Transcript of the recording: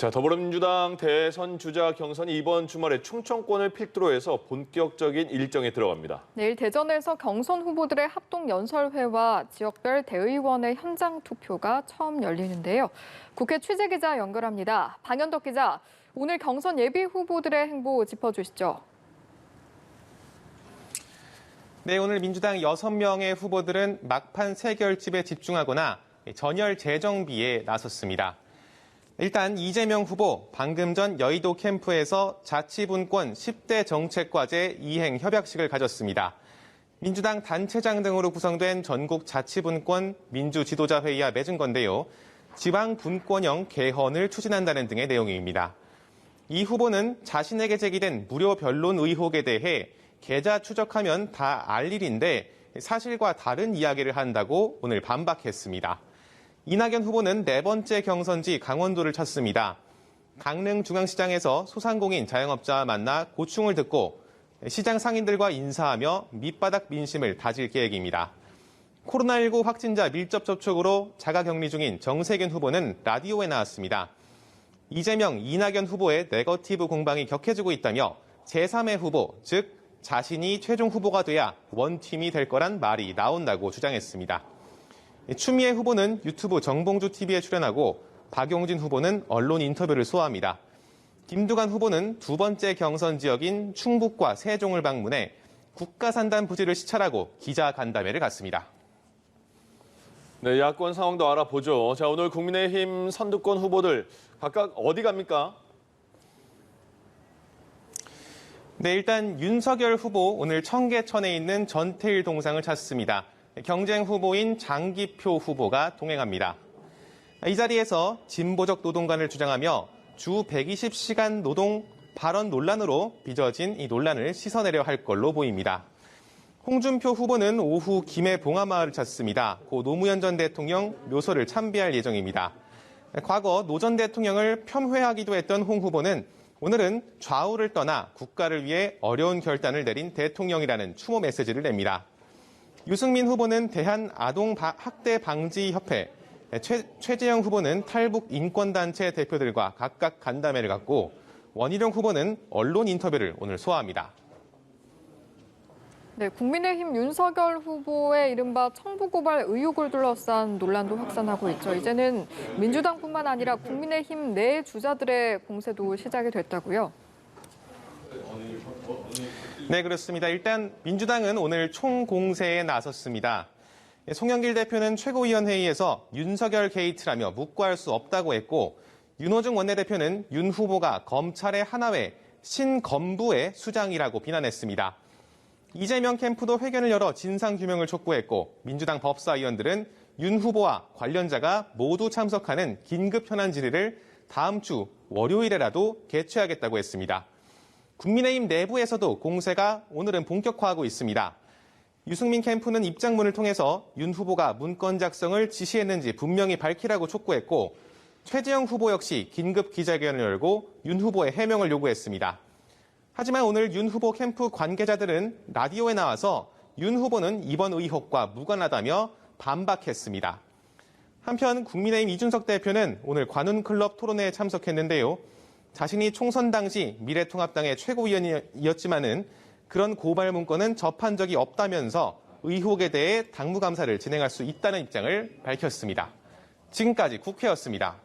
자, 더불어민주당 대선 주자 경선이 이번 주말에 충청권을 필두로 해서 본격적인 일정에 들어갑니다. 내일 대전에서 경선 후보들의 합동 연설회와 지역별 대의원의 현장 투표가 처음 열리는데요. 국회 취재기자 연결합니다. 방현덕 기자, 오늘 경선 예비 후보들의 행보 짚어주시죠. 네, 오늘 민주당 6명의 후보들은 막판 세결집에 집중하거나 전열 재정비에 나섰습니다. 일단 이재명 후보, 방금 전 여의도 캠프에서 자치분권 10대 정책과제 이행 협약식을 가졌습니다. 민주당 단체장 등으로 구성된 전국 자치분권 민주지도자회의와 맺은 건데요. 지방분권형 개헌을 추진한다는 등의 내용입니다. 이 후보는 자신에게 제기된 무료 변론 의혹에 대해 계좌 추적하면 다 알 일인데 사실과 다른 이야기를 한다고 오늘 반박했습니다. 이낙연 후보는 네 번째 경선지 강원도를 찾습니다. 강릉 중앙시장에서 소상공인 자영업자와 만나 고충을 듣고 시장 상인들과 인사하며 밑바닥 민심을 다질 계획입니다. 코로나19 확진자 밀접 접촉으로 자가격리 중인 정세균 후보는 라디오에 나왔습니다. 이재명, 이낙연 후보의 네거티브 공방이 격해지고 있다며 제3의 후보, 즉 자신이 최종 후보가 돼야 원팀이 될 거란 말이 나온다고 주장했습니다. 추미애 후보는 유튜브 정봉주 TV에 출연하고 박용진 후보는 언론 인터뷰를 소화합니다. 김두관 후보는 두 번째 경선 지역인 충북과 세종을 방문해 국가산단 부지를 시찰하고 기자 간담회를 갖습니다. 네, 야권 상황도 알아보죠. 자, 오늘 국민의힘 선두권 후보들 각각 어디 갑니까? 네, 일단 윤석열 후보 오늘 청계천에 있는 전태일 동상을 찾습니다. 경쟁 후보인 장기표 후보가 동행합니다. 이 자리에서 진보적 노동관을 주장하며 주 120시간 노동 발언 논란으로 빚어진 이 논란을 씻어내려 할 걸로 보입니다. 홍준표 후보는 오후 김해 봉하마을을 찾습니다. 고 노무현 전 대통령 묘소를 참배할 예정입니다. 과거 노 전 대통령을 폄훼하기도 했던 홍 후보는 오늘은 좌우를 떠나 국가를 위해 어려운 결단을 내린 대통령이라는 추모 메시지를 냅니다. 유승민 후보는 대한아동학대방지협회, 최재형 후보는 탈북 인권단체 대표들과 각각 간담회를 갖고 원희룡 후보는 언론 인터뷰를 오늘 소화합니다. 네, 국민의힘 윤석열 후보의 이른바 청부고발 의혹을 둘러싼 논란도 확산하고 있죠. 이제는 민주당뿐만 아니라 국민의힘 내 주자들의 공세도 시작이 됐다고요. 네, 그렇습니다. 일단 민주당은 오늘 총공세에 나섰습니다. 송영길 대표는 최고위원회의에서 윤석열 게이트라며 묵과할 수 없다고 했고 윤호중 원내대표는 윤 후보가 검찰의 하나회 신검부의 수장이라고 비난했습니다. 이재명 캠프도 회견을 열어 진상규명을 촉구했고 민주당 법사위원들은 윤 후보와 관련자가 모두 참석하는 긴급 현안 질의를 다음 주 월요일에라도 개최하겠다고 했습니다. 국민의힘 내부에서도 공세가 오늘은 본격화하고 있습니다. 유승민 캠프는 입장문을 통해서 윤 후보가 문건 작성을 지시했는지 분명히 밝히라고 촉구했고 최재형 후보 역시 긴급 기자회견을 열고 윤 후보의 해명을 요구했습니다. 하지만 오늘 윤 후보 캠프 관계자들은 라디오에 나와서 윤 후보는 이번 의혹과 무관하다며 반박했습니다. 한편 국민의힘 이준석 대표는 오늘 관훈클럽 토론회에 참석했는데요. 자신이 총선 당시 미래통합당의 최고위원이었지만은 그런 고발 문건은 접한 적이 없다면서 의혹에 대해 당무감사를 진행할 수 있다는 입장을 밝혔습니다. 지금까지 국회였습니다.